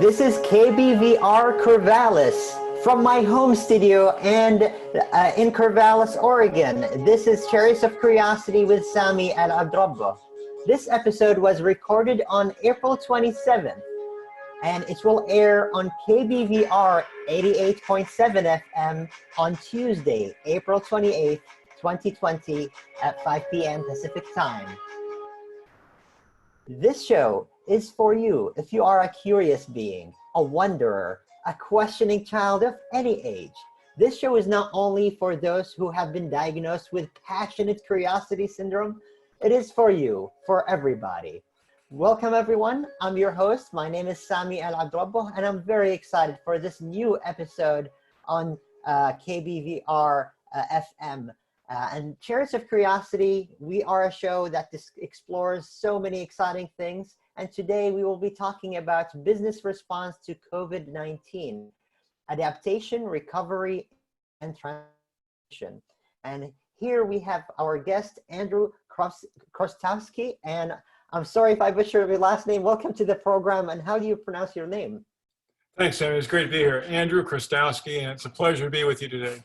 This is KBVR Corvallis from my home studio and in Corvallis, Oregon. This is Chariots of Curiosity with Sami Al-Abdrabbuh. This episode was recorded on April 27th and it will air on KBVR 88.7 FM on Tuesday, April 28th, 2020 at 5 p.m. Pacific Time. This show is for you if you are a curious being, a wanderer, a questioning child of any age. This show is not only for those who have been diagnosed with passionate curiosity syndrome, it is for you, for everybody. Welcome everyone, I'm your host. My name is Sami Al-Abdrabbuh and I'm very excited for this new episode on KBVR FM. And Chariots of Curiosity, we are a show that explores so many exciting things. And today we will be talking about business response to COVID-19, adaptation, recovery, and transition. And here we have our guest, Andrew Chrostowski. And I'm sorry if I butchered your last name. Welcome to the program. And how do you pronounce your name? Thanks, Sammy. It's great to be here. Andrew Chrostowski, and it's a pleasure to be with you today.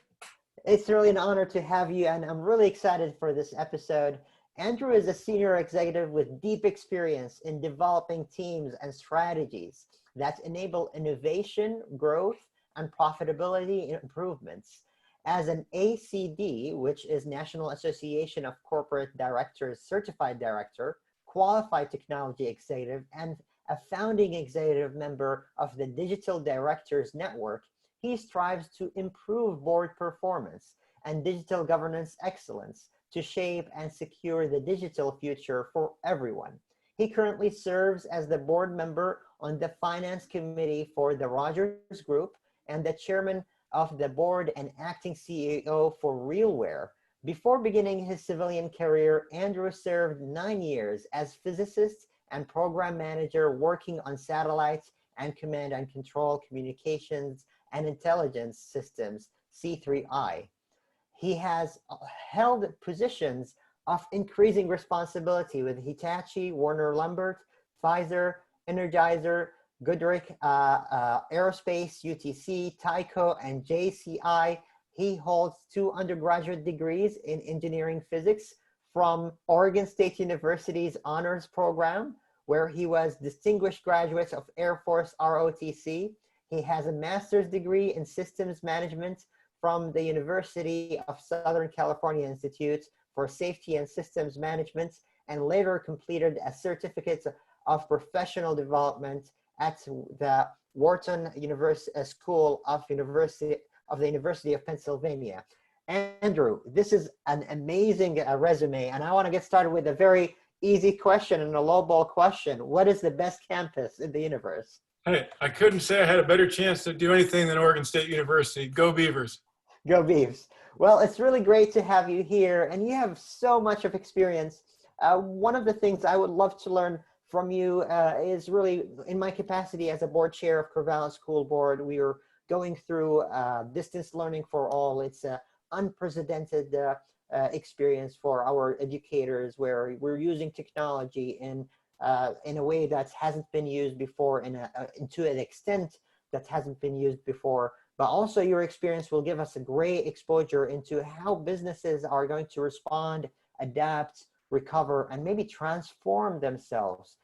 It's really an honor to have you, and I'm really excited for this episode. Andrew is a senior executive with deep experience in developing teams and strategies that enable innovation, growth, and profitability improvements. As an ACD, which is National Association of Corporate Directors Certified Director, Qualified Technology Executive, and a founding executive member of the Digital Directors Network, he strives to improve board performance and digital governance excellence to shape and secure the digital future for everyone. He currently serves as the board member on the finance committee for the Rogers Group and the chairman of the board and acting CEO for RealWear. Before beginning his civilian career, Andrew served 9 years as physicist and program manager working on satellites and command and control communications and intelligence systems, C3I. He has held positions of increasing responsibility with Hitachi, Warner Lambert, Pfizer, Energizer, Goodrich Aerospace, UTC, Tyco, and JCI. He holds 2 undergraduate degrees in engineering physics from Oregon State University's honors program, where he was distinguished graduate of Air Force ROTC. He has a master's degree in systems management from the University of Southern California Institute for Safety and Systems Management, and later completed a certificate of professional development at the Wharton School of the University of Pennsylvania. Andrew, this is an amazing resume, and I want to get started with a very easy question and a lowball question. What is the best campus in the universe? Hey, I couldn't say I had a better chance to do anything than Oregon State University. Go Beavers. Go Beavs. Well, it's really great to have you here, and you have so much of experience. One of the things I would love to learn from you is really, in my capacity as a board chair of Corvallis School Board, we are going through distance learning for all. It's an unprecedented experience for our educators, where we're using technology in a way that hasn't been used before, to an extent that hasn't been used before. But also your experience will give us a great exposure into how businesses are going to respond, adapt, recover, and maybe transform themselves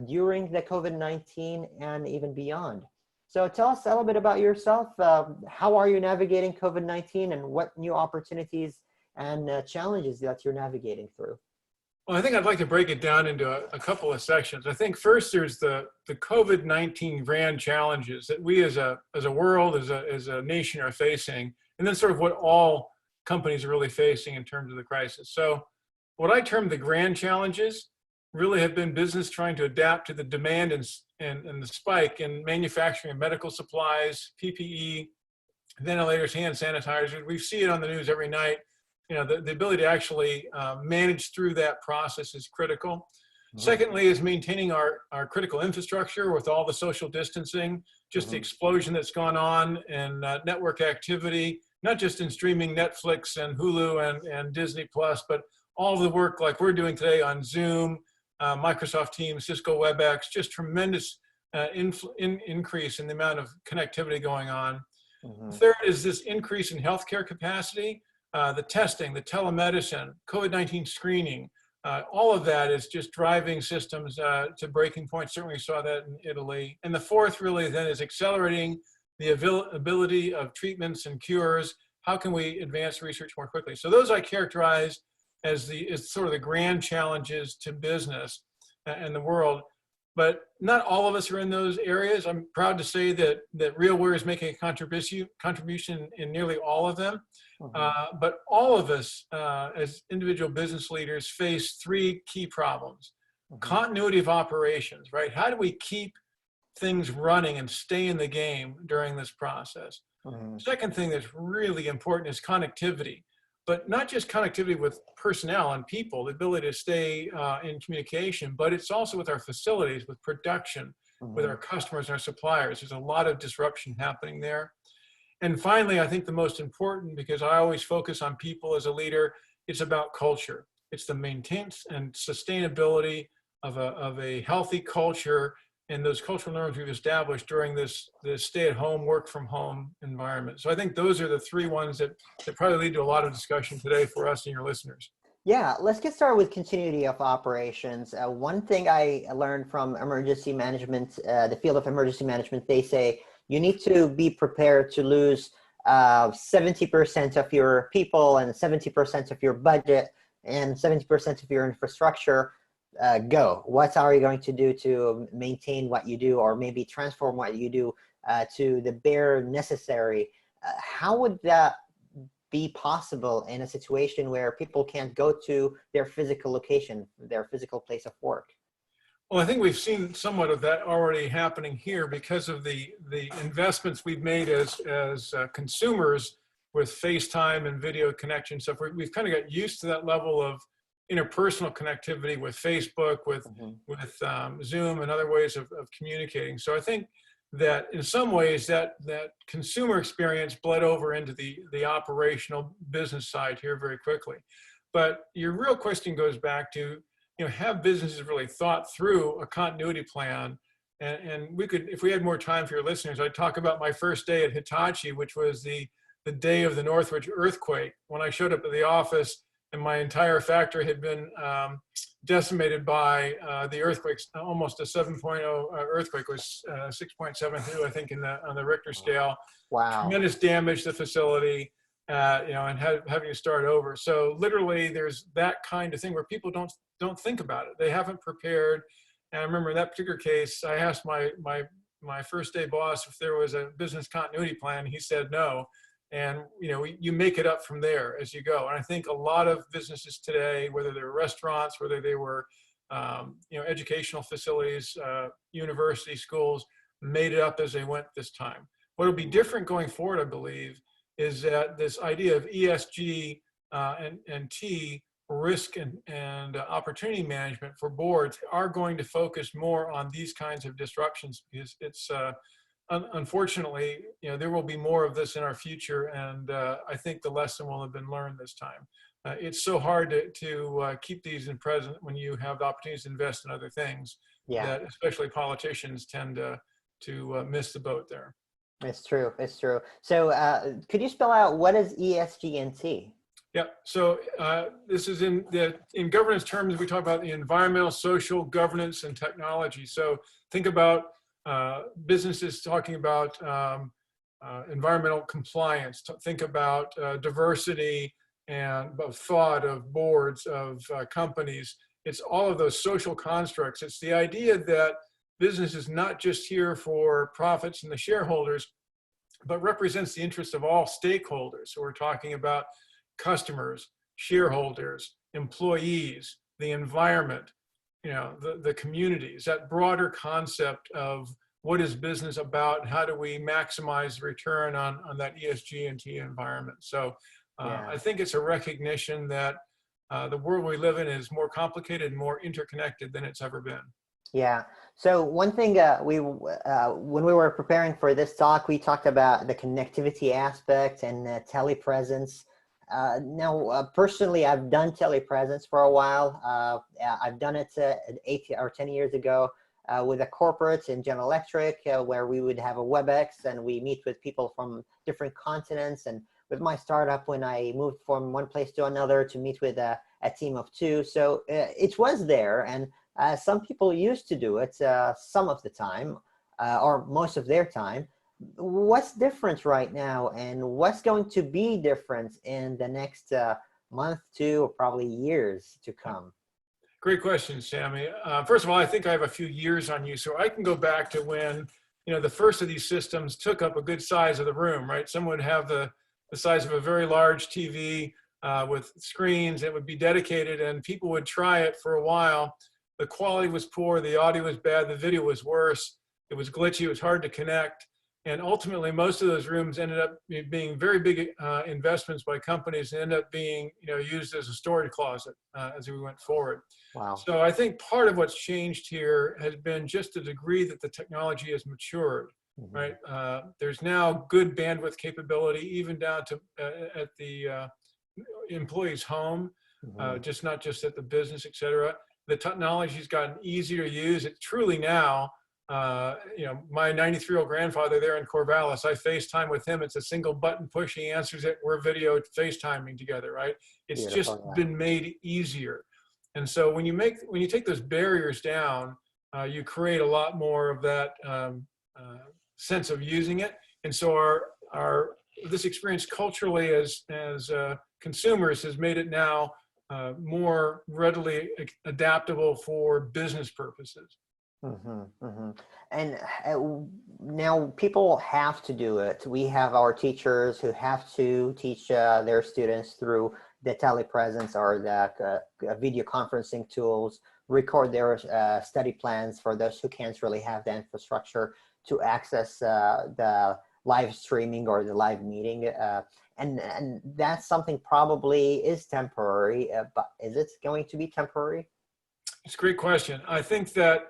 during the COVID-19 and even beyond. So tell us a little bit about yourself. How are you navigating COVID-19, and what new opportunities and challenges that you're navigating through? Well, I think I'd like to break it down into a couple of sections. I think first there's the COVID-19 grand challenges that we as a world, as a nation are facing, and then sort of what all companies are really facing in terms of the crisis. So what I term the grand challenges really have been business trying to adapt to the demand and the spike in manufacturing of medical supplies, PPE, ventilators, hand sanitizers. We see it on the news every night. You know, the ability to actually manage through that process is critical. Mm-hmm. Secondly is maintaining our critical infrastructure with all the social distancing, just the explosion that's gone on in network activity, not just in streaming Netflix and Hulu and Disney Plus, but all the work like we're doing today on Zoom, Microsoft Teams, Cisco WebEx, just tremendous increase in the amount of connectivity going on. Mm-hmm. Third is this increase in healthcare capacity, the testing, the telemedicine, COVID-19 screening. All of that is just driving systems to breaking points. Certainly we saw that in Italy. And the fourth really then is accelerating the availability of treatments and cures. How can we advance research more quickly? So those I characterize as sort of the grand challenges to business and the world. But not all of us are in those areas. I'm proud to say that RealWear is making a contribution in nearly all of them. Mm-hmm. But all of us as individual business leaders face three key problems. Mm-hmm. Continuity of operations, right? How do we keep things running and stay in the game during this process? Mm-hmm. Second thing that's really important is connectivity, but not just connectivity with personnel and people, the ability to stay in communication, but it's also with our facilities, with production, Mm-hmm. with our customers and our suppliers. There's a lot of disruption happening there. And finally, I think the most important, because I always focus on people as a leader, it's about culture. It's the maintenance and sustainability of a healthy culture and those cultural norms we've established during this stay-at-home, work-from-home environment. So I think those are the three ones that probably lead to a lot of discussion today for us and your listeners. Yeah, let's get started with continuity of operations. One thing I learned from emergency management, the field of emergency management, they say you need to be prepared to lose 70% of your people and 70% of your budget and 70% of your infrastructure. Go. What are you going to do to maintain what you do, or maybe transform what you do to the bare necessary? How would that be possible in a situation where people can't go to their physical location, their physical place of work? Well, I think we've seen somewhat of that already happening here because of the investments we've made as consumers with FaceTime and video connection stuff. We've kind of got used to that level of interpersonal connectivity with Facebook, with Zoom and other ways of communicating. So I think that in some ways that consumer experience bled over into the operational business side here very quickly. But your real question goes back to, have businesses really thought through a continuity plan? And we could, if we had more time for your listeners, I'd talk about my first day at Hitachi, which was the day of the Northridge earthquake, when I showed up at the office and my entire factory had been decimated by the earthquakes. Almost a 7.0 earthquake, was 6.72, I think, on the Richter scale. Wow. Tremendous damage to the facility, and having to start over. So literally, there's that kind of thing where people don't think about it. They haven't prepared. And I remember in that particular case, I asked my first day boss if there was a business continuity plan. He said no. And you make it up from there as you go. And I think a lot of businesses today, whether they're restaurants, whether they were educational facilities, university schools, made it up as they went this time. What will be different going forward, I believe, is that this idea of ESG and T, risk and opportunity management for boards, are going to focus more on these kinds of disruptions, because it's unfortunately, there will be more of this in our future, and I think the lesson will have been learned this time. It's so hard to keep these in present when you have the opportunities to invest in other things. Yeah. That especially politicians tend to miss the boat there. It's true. It's true. So could you spell out what is ESG and T? Yeah. So this is in governance terms. We talk about the environmental, social, governance, and technology. So think about businesses talking about environmental compliance. Think about diversity and thought of boards, of companies. It's all of those social constructs. It's the idea that business is not just here for profits and the shareholders, but represents the interests of all stakeholders. So we're talking about customers, shareholders, employees, the environment, the communities, that broader concept of what is business about and how do we maximize return on that ESG and T environment. So I think it's a recognition that the world we live in is more complicated and more interconnected than it's ever been. Yeah. So one thing when we were preparing for this talk, we talked about the connectivity aspect and telepresence. Now, personally, I've done telepresence for a while. I've done it 8 or 10 years ago. with the corporates in General Electric, where we would have a WebEx and we meet with people from different continents. And with my startup, when I moved from one place to another to meet with a team of 2. So it was there, and some people used to do it some of the time, or most of their time. What's different right now, and what's going to be different in the next month, 2, or probably years to come? Great question, Sammy. First of all, I think I have a few years on you, so I can go back to when, the first of these systems took up a good size of the room, right? Someone would have the size of a very large TV with screens. It would be dedicated, and people would try it for a while. The quality was poor, the audio was bad, the video was worse, it was glitchy, it was hard to connect. And ultimately, most of those rooms ended up being very big investments by companies and ended up being used as a storage closet as we went forward. Wow. So I think part of what's changed here has been just the degree that the technology has matured, right? There's now good bandwidth capability, even down to at the employee's home, just not just at the business, et cetera. The technology's gotten easier to use. It's truly now, my 93-year-old grandfather there in Corvallis, I FaceTime with him. It's a single button push. He answers it. We're video FaceTiming together, right? It's just been made easier. And so when you take those barriers down, you create a lot more of that sense of using it. And so this experience culturally as consumers has made it now more readily adaptable for business purposes. And now people have to do it. We have our teachers who have to teach their students through the telepresence or the video conferencing tools, record their study plans for those who can't really have the infrastructure to access the live streaming or the live meeting. And that's something probably is temporary, but is it going to be temporary? It's a great question. I think that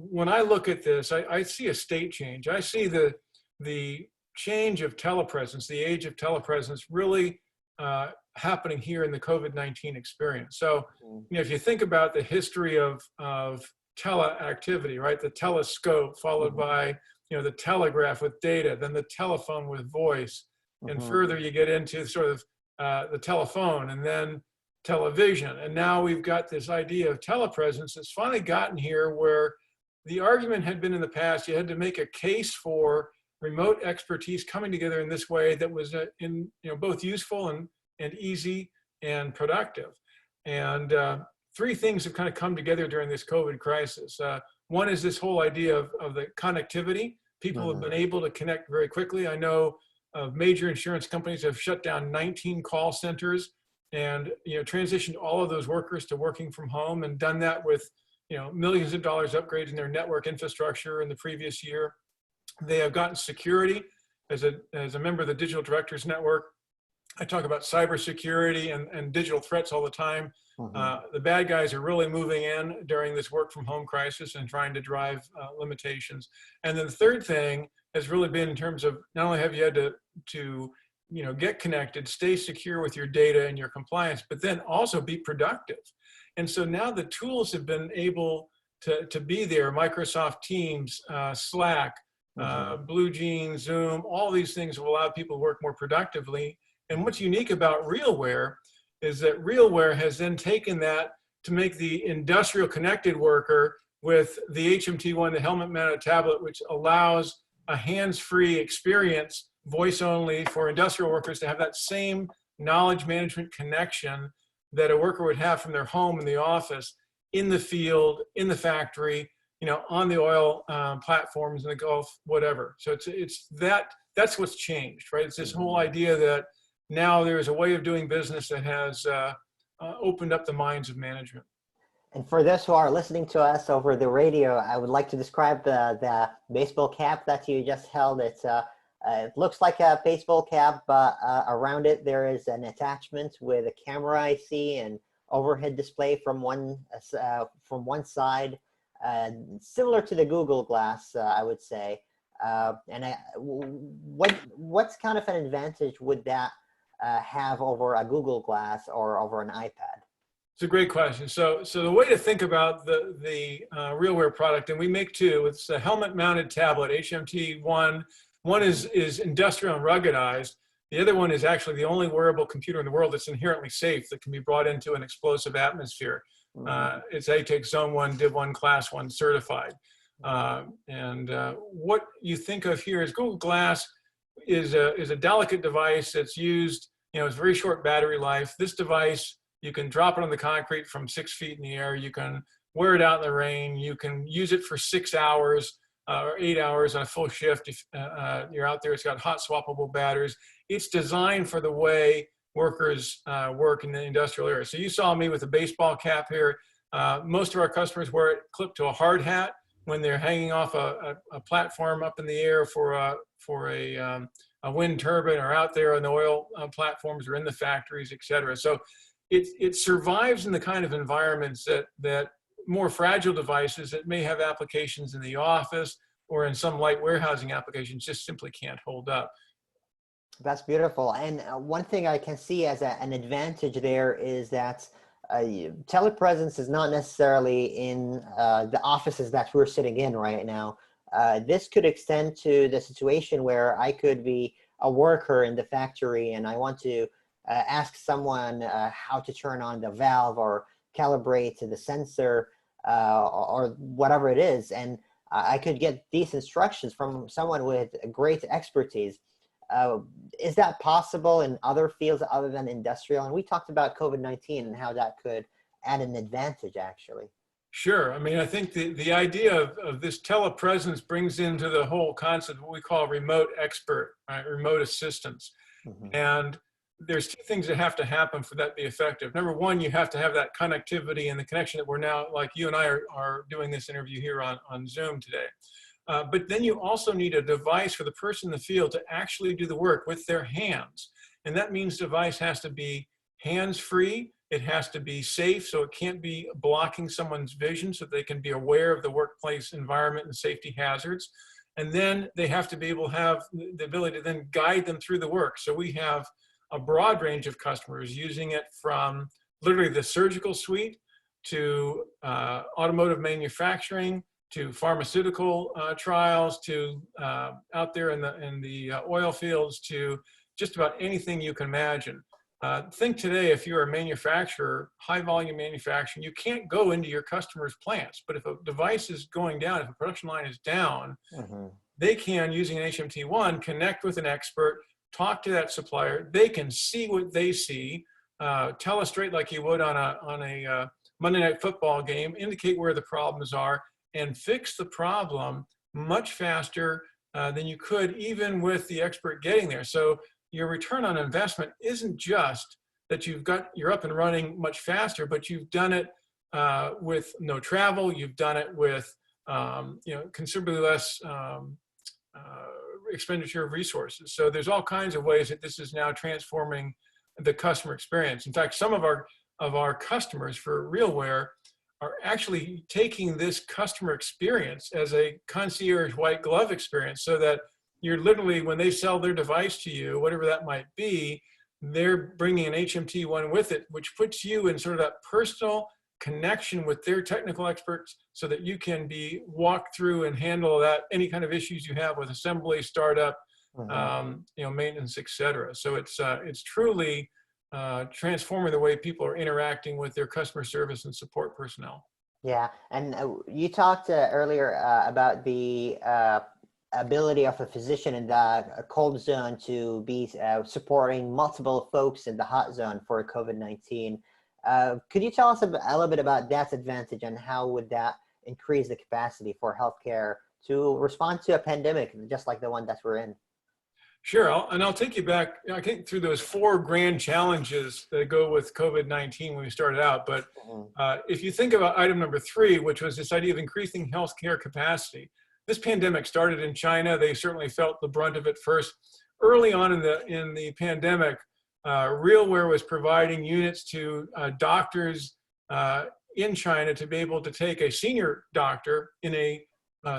when I look at this, I see a state change. I see the change of telepresence, the age of telepresence really happening here in the COVID-19 experience. So, if you think about the history of teleactivity, right? The telescope followed by, the telegraph with data, then the telephone with voice, and further you get into sort of the telephone and then television. And now we've got this idea of telepresence that's finally gotten here where the argument had been in the past, you had to make a case for remote expertise coming together in this way that was both useful and easy and productive. And 3 things have kind of come together during this COVID crisis. One is this whole idea of the connectivity. People have been able to connect very quickly. I know major insurance companies have shut down 19 call centers and transitioned all of those workers to working from home, and done that with millions of dollars upgrades in their network infrastructure in the previous year. They have gotten security. As a member of the Digital Directors Network, I talk about cybersecurity and digital threats all the time. The bad guys are really moving in during this work from home crisis and trying to drive limitations. And then the third thing has really been in terms of not only have you had to get connected, stay secure with your data and your compliance, but then also be productive. And so now the tools have been able to be there. Microsoft Teams, Slack, Blue Jeans, Zoom, all these things have allowed people to work more productively. And what's unique about RealWear is that RealWear has then taken that to make the industrial connected worker with the HMT1, the helmet mounted tablet, which allows a hands-free experience, voice only, for industrial workers to have that same knowledge management connection that a worker would have from their home in the office, in the field, in the factory, on the oil platforms in the Gulf, whatever. So that's what's changed, right? It's this whole idea that now there's a way of doing business that has opened up the minds of management. And for those who are listening to us over the radio, I would like to describe the baseball cap that you just held. It looks like a baseball cap, but around it there is an attachment with a camera I see and overhead display from one side, similar to the Google Glass, I would say. What's kind of an advantage would that have over a Google Glass or over an iPad? It's a great question. So the way to think about the RealWear product, and we make two. It's a helmet-mounted tablet, HMT1. One is industrial and ruggedized. The other one is actually the only wearable computer in the world that's inherently safe, that can be brought into an explosive atmosphere. It's ATEX Zone 1, Div 1, Class 1 certified. What you think of here is Google Glass is a delicate device that's used, it's very short battery life. This device, you can drop it on the concrete from 6 feet in the air. You can wear it out in the rain. You can use it for 6 hours or 8 hours on a full shift. If you're out there, it's got hot swappable batteries. It's designed for the way workers work in the industrial area. So you saw me with a baseball cap here. Most of our customers wear it clipped to a hard hat when they're hanging off a platform up in the air for a wind turbine, or out there on the oil platforms, or in the factories, et cetera. So it survives in the kind of environments that more fragile devices that may have applications in the office or in some light warehousing applications just simply can't hold up. That's beautiful. And one thing I can see as an advantage there is that telepresence is not necessarily in the offices that we're sitting in right now. This could extend to the situation where I could be a worker in the factory and I want to ask someone how to turn on the valve or calibrate the sensor or whatever it is. And I could get these instructions from someone with great expertise. Is that possible in other fields other than industrial? And we talked about COVID-19 and how that could add an advantage, actually. Sure. I mean, I think the idea of this telepresence brings into the whole concept what we call remote expert, right? Remote assistance. And there's two things that have to happen for that to be effective. Number one, you have to have that connectivity and the connection that we're now, like you and I are doing this interview here on Zoom today. But then you also need a device for the person in the field to actually do the work with their hands. And that means the device has to be hands-free. It has to be safe, so it can't be blocking someone's vision, so they can be aware of the workplace environment and safety hazards. And then they have to be able to have the ability to then guide them through the work. So we have a broad range of customers using it, from literally the surgical suite to automotive manufacturing, to pharmaceutical trials, to out there in the oil fields, to just about anything you can imagine. Think today, if you're a manufacturer, high volume manufacturing, you can't go into your customers' plants. But if a device is going down, if a production line is down, they can, using an HMT1, connect with an expert, talk to that supplier. They can see what they see, tell us straight like you would on a Monday Night Football game, indicate where the problems are, and fix the problem much faster than you could even with the expert getting there. So your return on investment isn't just that you're up and running much faster, but you've done it with no travel. You've done it with considerably less expenditure of resources. So there's all kinds of ways that this is now transforming the customer experience. In fact, some of our customers for RealWear are actually taking this customer experience as a concierge white glove experience, so that you're literally, when they sell their device to you, whatever that might be, they're bringing an HMT1 with it, which puts you in sort of that personal connection with their technical experts, so that you can be walked through and handle that, any kind of issues you have with assembly, startup, maintenance, et cetera. So it's truly transforming the way people are interacting with their customer service and support personnel. Yeah, and you talked earlier about the ability of a physician in the cold zone to be supporting multiple folks in the hot zone for COVID-19. Could you tell us a little bit about that advantage, and how would that increase the capacity for healthcare to respond to a pandemic just like the one that we're in? Sure, I'll take you back, I think, through those 4 grand challenges that go with COVID-19 when we started out. But if you think about item number 3, which was this idea of increasing healthcare capacity, this pandemic started in China. They certainly felt the brunt of it first. Early on in the pandemic, RealWear was providing units to doctors in China to be able to take a senior doctor in a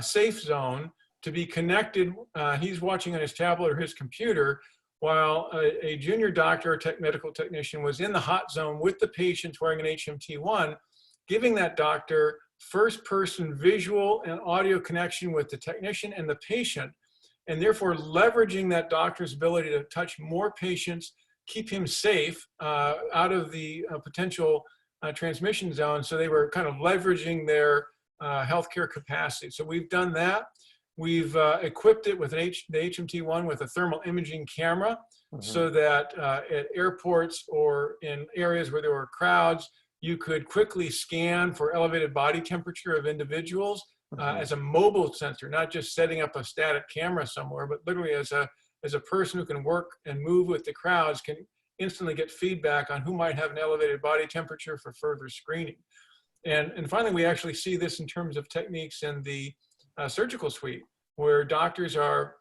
safe zone, to be connected. He's watching on his tablet or his computer while a junior doctor or medical technician was in the hot zone with the patients wearing an HMT1, giving that doctor first-person visual and audio connection with the technician and the patient, and therefore leveraging that doctor's ability to touch more patients, keep him safe out of the potential transmission zone. So they were kind of leveraging their healthcare capacity. So we've done that. We've equipped it with the HMT1 with a thermal imaging camera, so that at airports or in areas where there were crowds, you could quickly scan for elevated body temperature of individuals as a mobile sensor, not just setting up a static camera somewhere, but literally as a person who can work and move with the crowds can instantly get feedback on who might have an elevated body temperature for further screening. And finally, we actually see this in terms of techniques in the surgical suite, where doctors are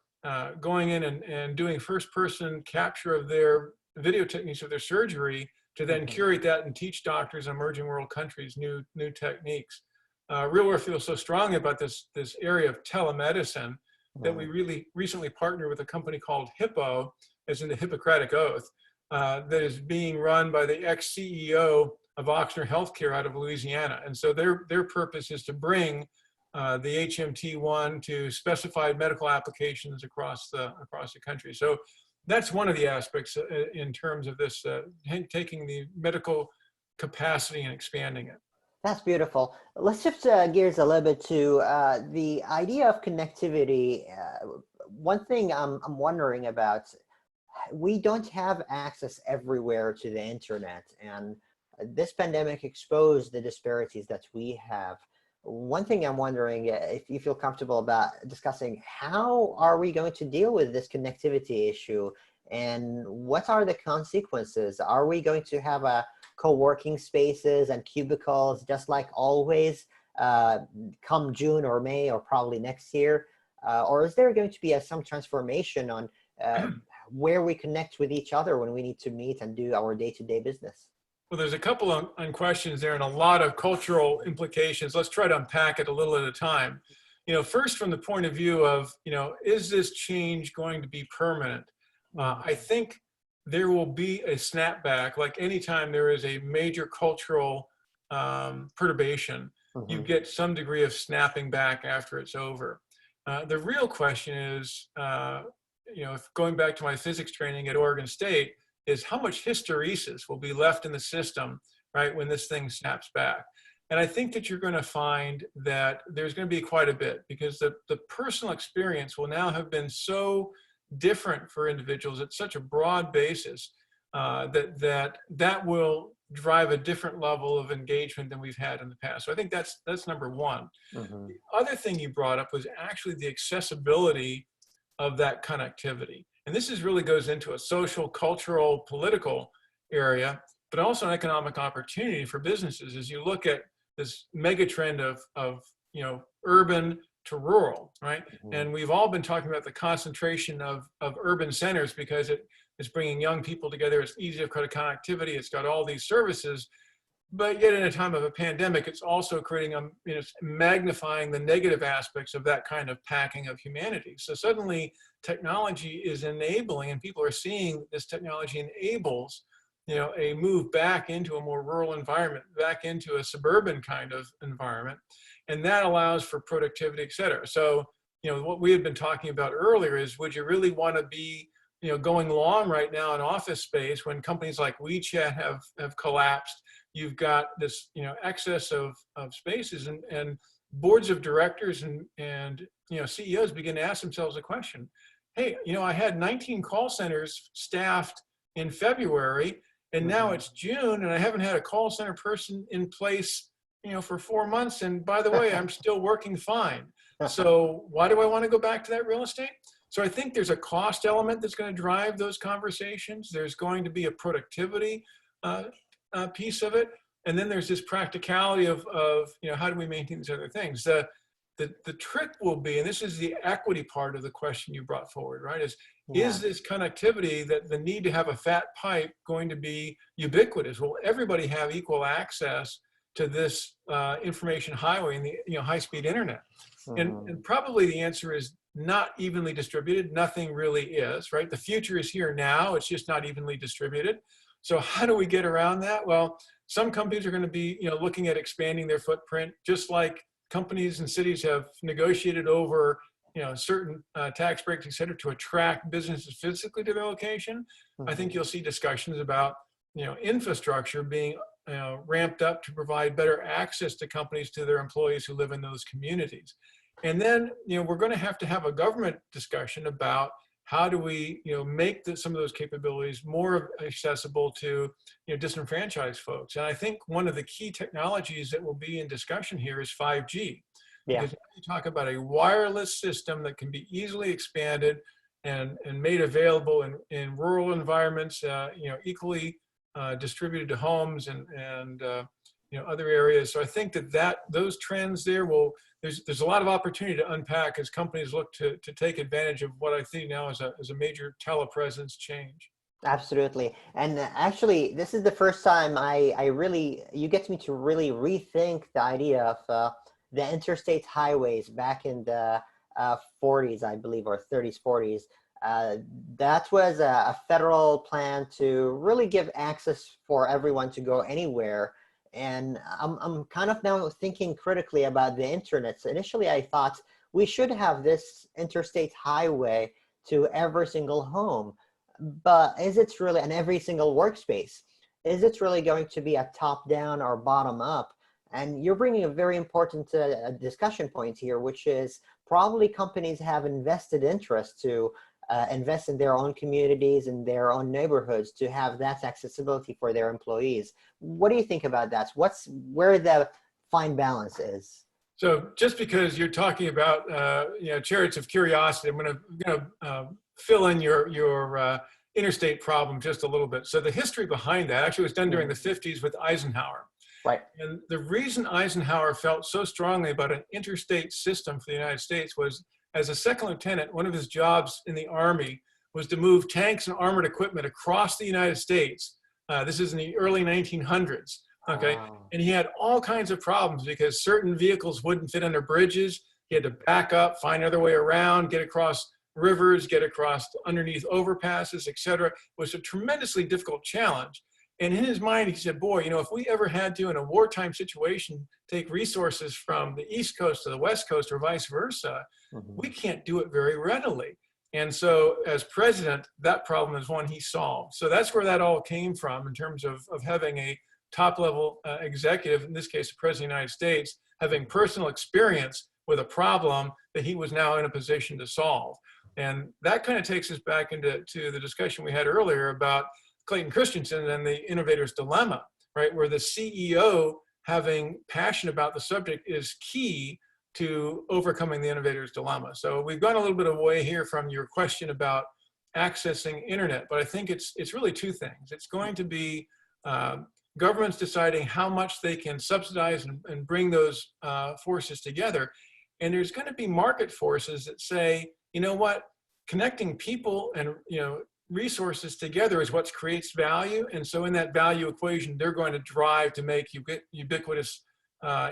going in and doing first-person capture of their video techniques of their surgery to then curate that and teach doctors in emerging world countries new techniques. RealWear feels so strongly about this area of telemedicine that we really recently partnered with a company called Hippo, as in the Hippocratic Oath, that is being run by the ex-CEO of Ochsner Healthcare out of Louisiana. And so their purpose is to bring the HMT1 to specified medical applications across the country. So that's one of the aspects in terms of this, taking the medical capacity and expanding it. That's beautiful. Let's shift gears a little bit to the idea of connectivity. One thing I'm wondering about, we don't have access everywhere to the internet, and this pandemic exposed the disparities that we have. One thing I'm wondering if you feel comfortable about discussing, how are we going to deal with this connectivity issue, and what are the consequences? Are we going to have a co-working spaces and cubicles just like always come June or May or probably next year? Or is there going to be some transformation on where we connect with each other when we need to meet and do our day-to-day business? Well, there's a couple of questions there and a lot of cultural implications. Let's try to unpack it a little at a time. First from the point of view of, is this change going to be permanent? I think there will be a snapback, like anytime there is a major cultural perturbation, you get some degree of snapping back after it's over. The real question is, if going back to my physics training at Oregon State, is how much hysteresis will be left in the system, right, when this thing snaps back. And I think that you're going to find that there's going to be quite a bit, because the personal experience will now have been so different for individuals at such a broad basis that will drive a different level of engagement than we've had in the past. So I think that's number one. The other thing you brought up was actually the accessibility of that connectivity. And this really goes into a social, cultural, political area, but also an economic opportunity for businesses as you look at this mega trend of urban to rural, right? And we've all been talking about the concentration of urban centers because it is bringing young people together. It's easy to create connectivity. It's got all these services, but yet in a time of a pandemic, it's also creating magnifying the negative aspects of that kind of packing of humanity. So suddenly technology is enabling, and people are seeing this technology enables, a move back into a more rural environment, back into a suburban kind of environment. And that allows for productivity, et cetera. So, what we had been talking about earlier is, would you really want to be, going long right now in office space when companies like WeChat have collapsed? You've got this, excess of spaces, and boards of directors and CEOs begin to ask themselves a question. Hey, I had 19 call centers staffed in February, and now it's June, and I haven't had a call center person in place, for 4 months. And by the way, I'm still working fine. So why do I want to go back to that real estate? So I think there's a cost element that's going to drive those conversations. There's going to be a productivity piece of it. And then there's this practicality of how do we maintain these other things? The trick will be, and this is the equity part of the question you brought forward, right? Is this connectivity, that the need to have a fat pipe, going to be ubiquitous? Will everybody have equal access to this information highway and the high-speed internet? And probably the answer is not evenly distributed. Nothing really is, right? The future is here now. It's just not evenly distributed. So how do we get around that? Well, some companies are going to be, looking at expanding their footprint, just like companies and cities have negotiated over, certain tax breaks, et cetera, to attract businesses physically to their location. I think you'll see discussions about, infrastructure being ramped up to provide better access to companies to their employees who live in those communities. And then, we're going to have a government discussion about how do we, make some of those capabilities more accessible to, disenfranchised folks. And I think one of the key technologies that will be in discussion here is 5G. Yeah. Because you talk about a wireless system that can be easily expanded and made available in rural environments, equally distributed to homes and other areas. So I think that those trends there there's a lot of opportunity to unpack as companies look to take advantage of what I think now is a major telepresence change. Absolutely. And actually, this is the first time you get me to really rethink the idea of the interstate highways back in the 40s, I believe, or 30s, 40s. That was a federal plan to really give access for everyone to go anywhere. And I'm kind of now thinking critically about the internet. So initially I thought we should have this interstate highway to every single home, but is it really, and every single workspace, is it really going to be a top down or bottom up? And you're bringing a very important discussion point here, which is probably companies have invested interest to invest in their own communities and their own neighborhoods to have that accessibility for their employees. What do you think about that? Where the fine balance is? So just because you're talking about Chariots of Curiosity, I'm going to fill in your interstate problem just a little bit. So the history behind that actually was done during the 50s with Eisenhower. Right. And the reason Eisenhower felt so strongly about an interstate system for the United States was, as a second lieutenant, one of his jobs in the Army was to move tanks and armored equipment across the United States. This is in the early 1900s. Okay. Wow. And he had all kinds of problems because certain vehicles wouldn't fit under bridges. He had to back up, find another way around, get across rivers, get across underneath overpasses, et cetera. It was a tremendously difficult challenge. And in his mind, he said, boy, if we ever had to, in a wartime situation, take resources from the East Coast to the West Coast or vice versa, we can't do it very readily. And so as president, that problem is one he solved. So that's where that all came from in terms of having a top-level executive, in this case, the President of the United States, having personal experience with a problem that he was now in a position to solve. And that kind of takes us back into the discussion we had earlier about Clayton Christensen and the innovator's dilemma, right? Where the CEO having passion about the subject is key to overcoming the innovator's dilemma. So we've gone a little bit away here from your question about accessing internet, but I think it's really two things. It's going to be governments deciding how much they can subsidize and bring those forces together. And there's going to be market forces that say, you know what, connecting people and resources together is what creates value. And so in that value equation, they're going to drive to make ubiquitous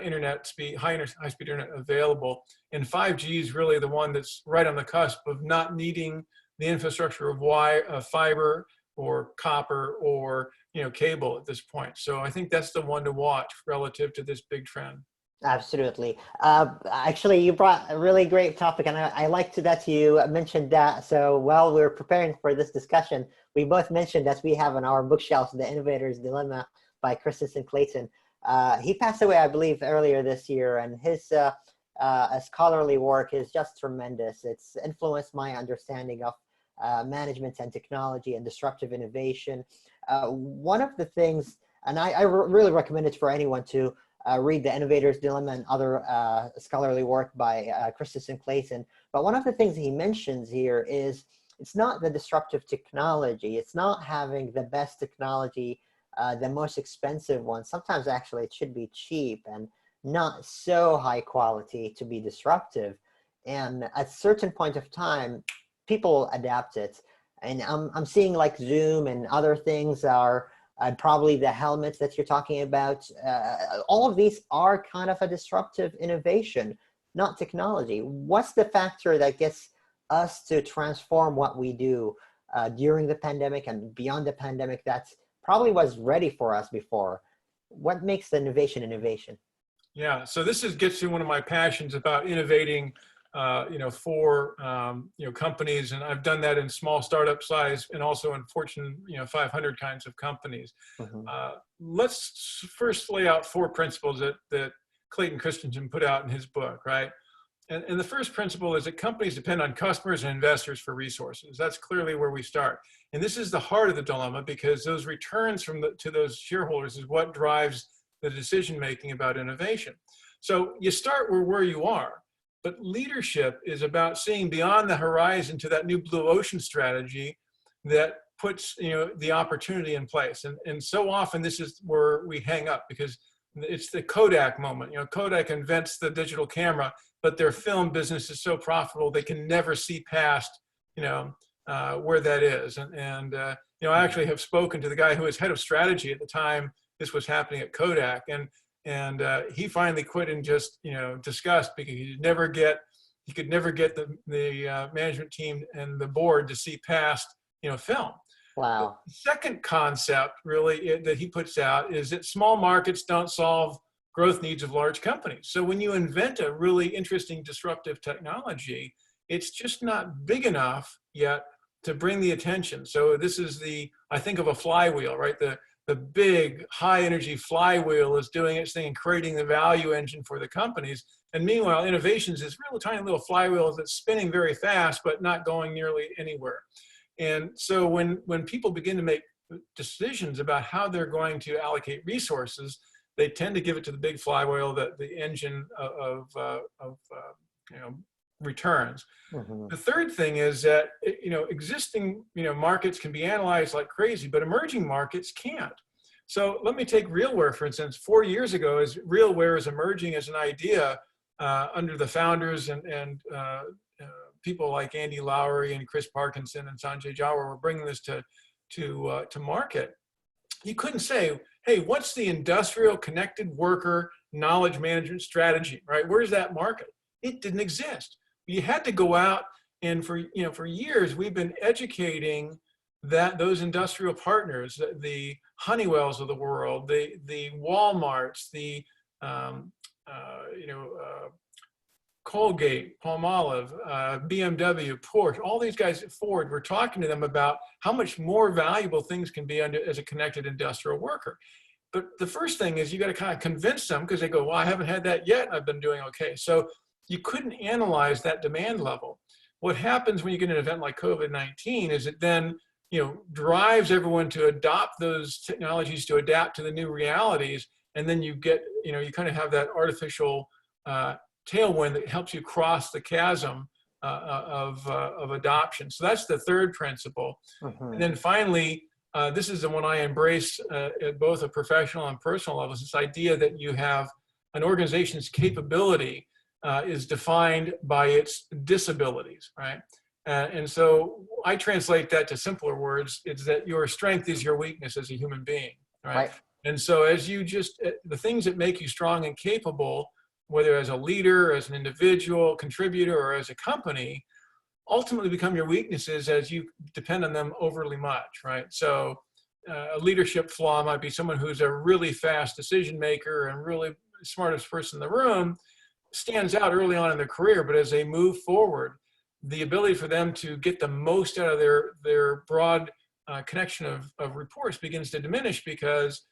internet speed, high-speed internet available. And 5G is really the one that's right on the cusp of not needing the infrastructure of fiber or copper or cable at this point. So I think that's the one to watch relative to this big trend. Absolutely. Actually, you brought a really great topic, and I liked that you mentioned that. So while we were preparing for this discussion, we both mentioned that we have on our bookshelves The Innovator's Dilemma by Christensen Clayton. He passed away, I believe, earlier this year, and his scholarly work is just tremendous. It's influenced my understanding of management and technology and disruptive innovation. One of the things, and I really recommend it for anyone to read The Innovator's Dilemma and other scholarly work by Christensen Clayton. But one of the things he mentions here is it's not the disruptive technology. It's not having the best technology, the most expensive one. Sometimes actually it should be cheap and not so high quality to be disruptive. And at a certain point of time, people adapt it. And I'm seeing like Zoom and other things are probably the helmets that you're talking about. All of these are kind of a disruptive innovation, not technology. What's the factor that gets us to transform what we do during the pandemic and beyond the pandemic, that's probably was ready for us before. What makes the innovation? Yeah, so gets to one of my passions about innovating, for companies, and I've done that in small startup size and also in Fortune 500 kinds of companies. Mm-hmm. Let's first lay out 4 principles that Clayton Christensen put out in his book, right? And the first principle is that companies depend on customers and investors for resources. That's clearly where we start. And this is the heart of the dilemma, because those returns to those shareholders is what drives the decision-making about innovation. So you start where you are, but leadership is about seeing beyond the horizon to that new blue ocean strategy that puts the opportunity in place. And so often this is where we hang up, because it's the Kodak moment. Kodak invents the digital camera, but their film business is so profitable they can never see past where that is. And I actually have spoken to the guy who was head of strategy at the time this was happening at Kodak, and he finally quit in just disgust, because he could never get the management team and the board to see past film. Wow. The second concept really that he puts out is that small markets don't solve growth needs of large companies. So when you invent a really interesting disruptive technology, it's just not big enough yet to bring the attention. So this is I think of a flywheel, right? The big high energy flywheel is doing its thing and creating the value engine for the companies. And meanwhile, innovations is real tiny little flywheel that's spinning very fast, but not going nearly anywhere. And so when people begin to make decisions about how they're going to allocate resources, they tend to give it to the big flywheel, the engine of returns. Mm-hmm. The third thing is that existing markets can be analyzed like crazy, but emerging markets can't. So let me take RealWear, for instance. 4 years ago, as RealWear is emerging as an idea under the founders and people like Andy Lowry and Chris Parkinson and Sanjay Jawar were bringing this to market. You couldn't say, hey, what's the industrial connected worker knowledge management strategy, right? Where's that market? It didn't exist. You had to go out, and for years we've been educating those industrial partners, the Honeywells of the world, the Walmarts, the Colgate, Palmolive, BMW, Porsche, all these guys at Ford, we're talking to them about how much more valuable things can be as a connected industrial worker. But the first thing is you got to kind of convince them, because they go, well, I haven't had that yet, and I've been doing okay. So you couldn't analyze that demand level. What happens when you get an event like COVID-19 is it then drives everyone to adopt those technologies to adapt to the new realities, and then you get you kind of have that artificial tailwind that helps you cross the chasm of adoption. So that's the third principle. Mm-hmm. And then finally, this is the one I embrace at both a professional and personal levels, this idea that you have an organization's capability is defined by its disabilities, right? And so I translate that to simpler words. It's that your strength is your weakness as a human being, right? And so as the things that make you strong and capable, whether as a leader, as an individual contributor, or as a company, ultimately become your weaknesses as you depend on them overly much, right? So a leadership flaw might be someone who's a really fast decision maker and really smartest person in the room, stands out early on in their career, but as they move forward, the ability for them to get the most out of their broad connection of reports begins to diminish, because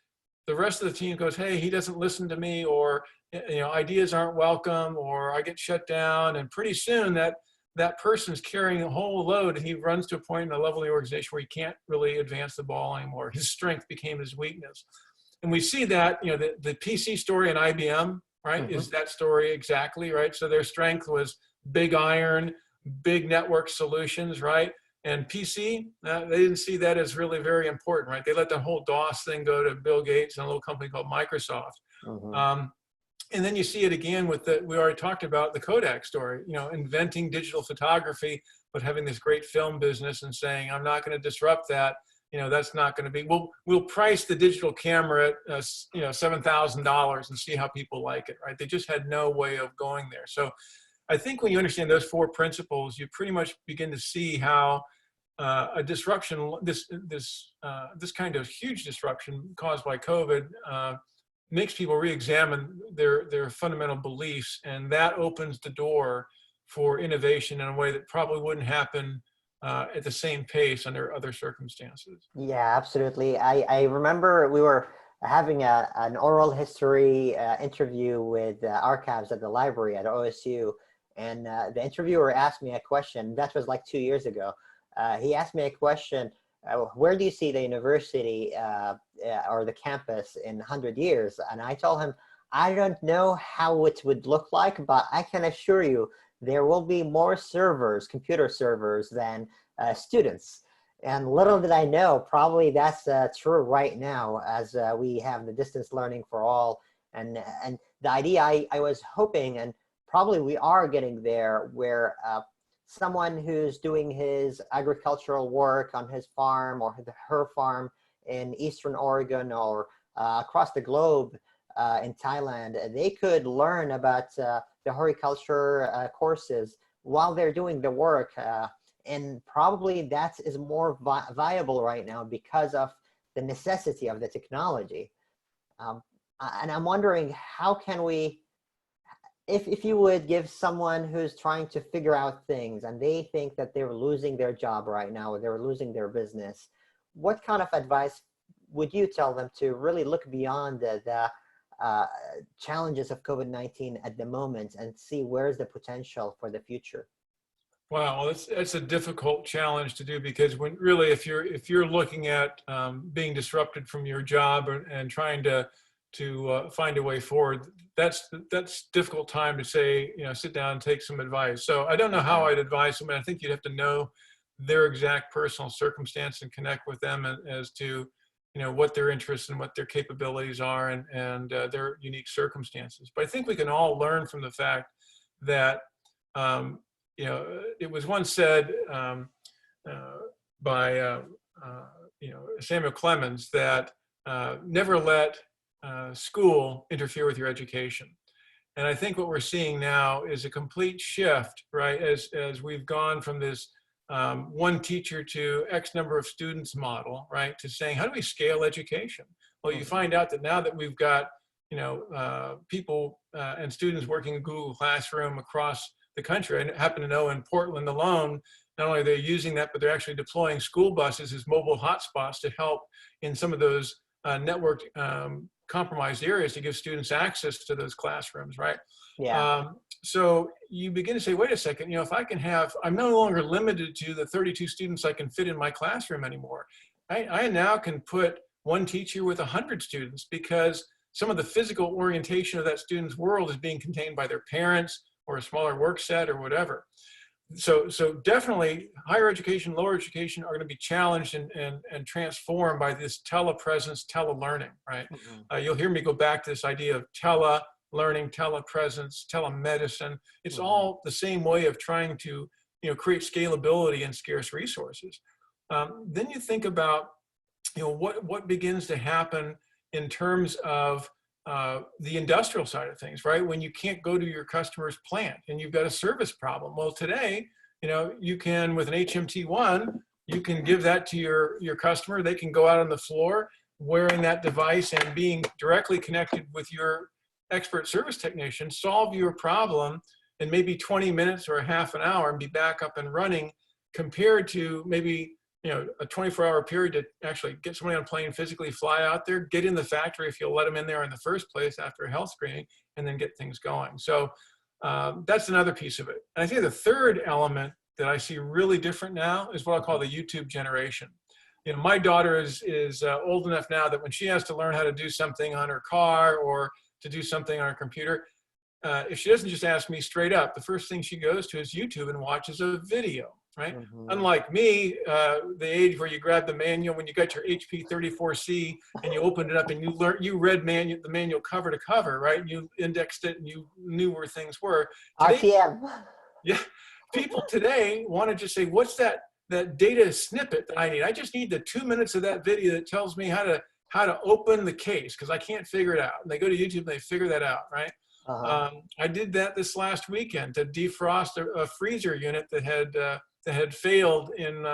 the rest of the team goes, hey, he doesn't listen to me, or ideas aren't welcome, or I get shut down. And pretty soon that person's carrying a whole load, and he runs to a point in the level of the organization where he can't really advance the ball anymore. His strength became his weakness. And we see that, the PC story in IBM, right, is that story exactly, right? So their strength was big iron, big network solutions, right? And PC, they didn't see that as really very important, right? They let the whole DOS thing go to Bill Gates and a little company called Microsoft. And then you see it again with we already talked about the Kodak story, inventing digital photography, but having this great film business and saying, I'm not going to disrupt that. That's not going to be, we'll price the digital camera at, $7,000 and see how people like it, right? They just had no way of going there. So I think when you understand those four principles, you pretty much begin to see how a disruption, this kind of huge disruption caused by COVID, makes people re-examine their fundamental beliefs, and that opens the door for innovation in a way that probably wouldn't happen at the same pace under other circumstances. Yeah, absolutely. I remember we were having an oral history interview with archives at the library at OSU, and the interviewer asked me a question. That was like 2 years ago. He asked me a question, where do you see the university or the campus in 100 years? And I told him, I don't know how it would look like, but I can assure you there will be more servers, computer servers, than students. And little did I know, probably that's true right now, as we have the distance learning for all. And the idea I was hoping, and probably we are getting there, where someone who's doing his agricultural work on his farm or her farm in Eastern Oregon or across the globe in Thailand, they could learn about the horticulture courses while they're doing the work. And probably that is more viable right now because of the necessity of the technology. And I'm wondering, how can we, if you would give someone who's trying to figure out things and they think that they're losing their job right now, or they're losing their business, what kind of advice would you tell them to really look beyond the challenges of COVID-19 at the moment and see where's the potential for the future? Wow, that's a difficult challenge to do, because when really, if you're looking at being disrupted from your job and trying to find a way forward, that's difficult time to say, sit down and take some advice. So I don't know how I'd advise them. I think you'd have to know their exact personal circumstance and connect with them as to what their interests and what their capabilities are and their unique circumstances. But I think we can all learn from the fact that it was once said by Samuel Clemens that never let school interfere with your education. And I think what we're seeing now is a complete shift, right? As we've gone from this one teacher to X number of students model, right? To saying, how do we scale education? Well, you find out that now that we've got, people and students working in Google Classroom across the country. I happen to know in Portland alone, not only are they using that, but they're actually deploying school buses as mobile hotspots to help in some of those network compromised areas to give students access to those classrooms, right? Yeah. So you begin to say, wait a second, if I can I'm no longer limited to the 32 students I can fit in my classroom anymore. I now can put one teacher with 100 students, because some of the physical orientation of that student's world is being contained by their parents or a smaller work set or whatever. So definitely higher education, lower education are going to be challenged and transformed by this telepresence, telelearning, right? You'll hear me go back to this idea of telelearning, telepresence, telemedicine. It's all the same way of trying to create scalability in scarce resources. Then you think about what begins to happen in terms of the industrial side of things, right? When you can't go to your customer's plant and you've got a service problem. Well, today, you can, with an HMT1, you can give that to your customer. They can go out on the floor wearing that device and being directly connected with your expert service technician, solve your problem in maybe 20 minutes or a half an hour and be back up and running, compared to maybe a 24-hour period to actually get somebody on a plane, physically fly out there, get in the factory if you'll let them in there in the first place after a health screening, and then get things going. So that's another piece of it. And I think the third element that I see really different now is what I call the YouTube generation. My daughter is old enough now that when she has to learn how to do something on her car or to do something on her computer, if she doesn't just ask me straight up, the first thing she goes to is YouTube and watches a video. Right? Unlike me, the age where you grab the manual when you got your HP 34C and you opened it up and you read the manual cover to cover, right? You indexed it and you knew where things were. Today, RTM. Yeah, people today want to just say, what's that data snippet that I need? I just need the 2 minutes of that video that tells me how to open the case because I can't figure it out. And they go to YouTube and they figure that out, right? I did that this last weekend to defrost a freezer unit that had failed in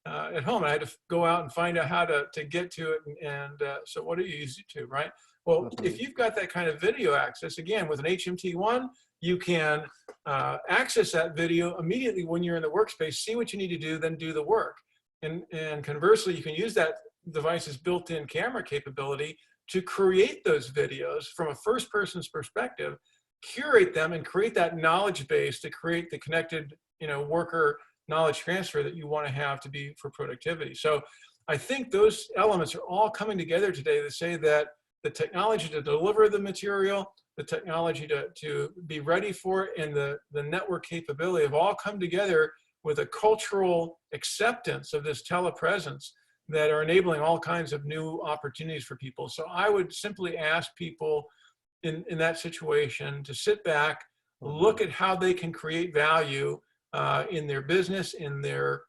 at home. I had to go out and find out how to get to it, and so what do you use it to, right? Well, if you've got that kind of video access, again, with an HMT1, you can access that video immediately when you're in the workspace, see what you need to do, then do the work. And conversely, you can use that device's built-in camera capability to create those videos from a first person's perspective, curate them, and create that knowledge base to create the connected, worker knowledge transfer that you want to have to be for productivity. So I think those elements are all coming together today to say that the technology to deliver the material, the technology to be ready for it, and the network capability have all come together with a cultural acceptance of this telepresence that are enabling all kinds of new opportunities for people. So I would simply ask people in that situation to sit back, look at how they can create value in their business, in their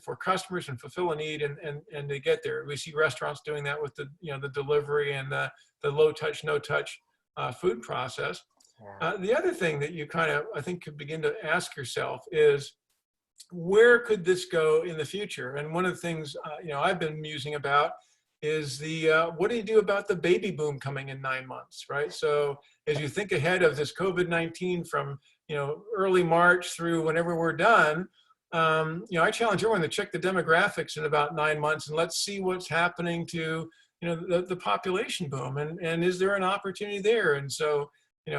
for customers, and fulfill a need, and they get there. We see restaurants doing that with the the delivery and the low touch, no touch food process. The other thing that you kind of, I think, could begin to ask yourself is, where could this go in the future? And one of the things I've been musing about is what do you do about the baby boom coming in 9 months, right? So as you think ahead of this COVID-19 from early March through whenever we're done, I challenge everyone to check the demographics in about 9 months, and let's see what's happening to the population boom, and is there an opportunity there? And so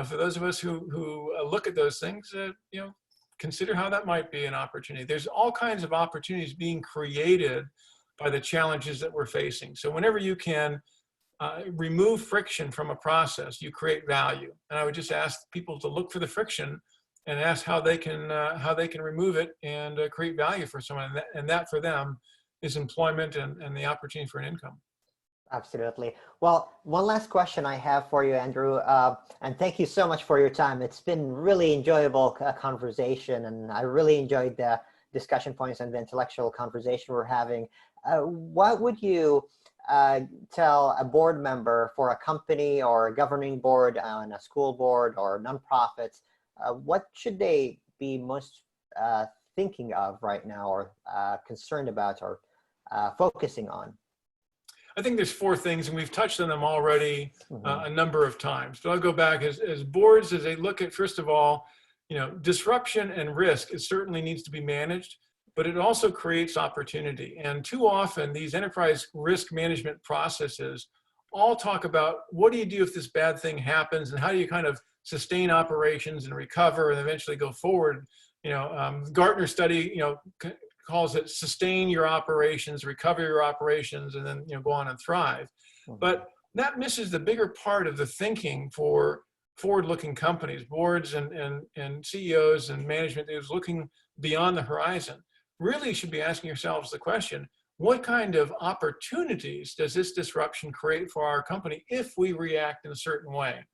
for those of us who look at those things, consider how that might be an opportunity. There's all kinds of opportunities being created by the challenges that we're facing. So whenever you can remove friction from a process, you create value. And I would just ask people to look for the friction and ask how they can remove it and create value for someone. And that for them is employment and the opportunity for an income. Absolutely. Well, one last question I have for you, Andrew, and thank you so much for your time. It's been really enjoyable conversation, and I really enjoyed the discussion points and the intellectual conversation we're having. What would you tell a board member for a company or a governing board on a school board or nonprofits? What should they be most thinking of right now, or concerned about, or focusing on? I think there's 4 things, and we've touched on them already a number of times. But I'll go back as boards, as they look at, first of all, disruption and risk. It certainly needs to be managed, but it also creates opportunity. And too often, these enterprise risk management processes all talk about, what do you do if this bad thing happens, and how do you kind of sustain operations and recover and eventually go forward? Gartner study, calls it sustain your operations, recover your operations, and then go on and thrive. But that misses the bigger part of the thinking for forward-looking companies, boards and CEOs and management who's looking beyond the horizon. Really should be asking yourselves the question, what kind of opportunities does this disruption create for our company if we react in a certain way?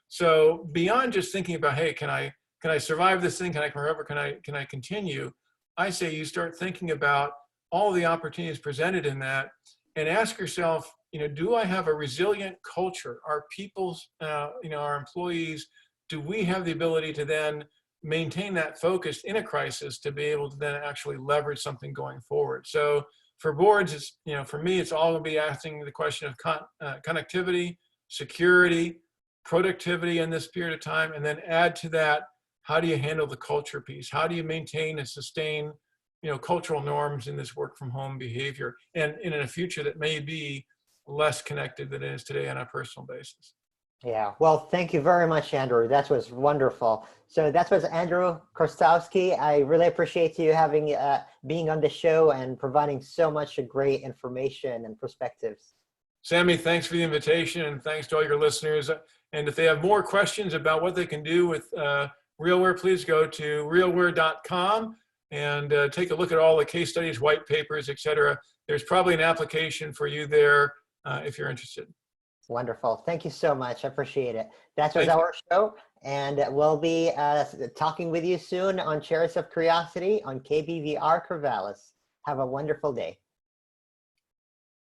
So beyond just thinking about, hey, can I survive this thing? Can I recover? Can I continue? I say you start thinking about all the opportunities presented in that, and ask yourself, do I have a resilient culture? Are people's, our employees, do we have the ability to then maintain that focus in a crisis to be able to then actually leverage something going forward? So for boards, it's, for me, it's all going to be asking the question of connectivity, security, productivity in this period of time, and then add to that, how do you handle the culture piece? How do you maintain and sustain, cultural norms in this work from home behavior, and in a future that may be less connected than it is today on a personal basis? Yeah, well, thank you very much, Andrew. That was wonderful. So that was Andrew Chrostowski. I really appreciate you having being on the show and providing so much great information and perspectives. Sammy, thanks for the invitation, and thanks to all your listeners. And if they have more questions about what they can do with RealWear, please go to realwear.com and take a look at all the case studies, white papers, etc. There's probably an application for you there if you're interested. Wonderful. Thank you so much. I appreciate it. That was our show, and we'll be talking with you soon on Chariots of Curiosity on KBVR Corvallis. Have a wonderful day.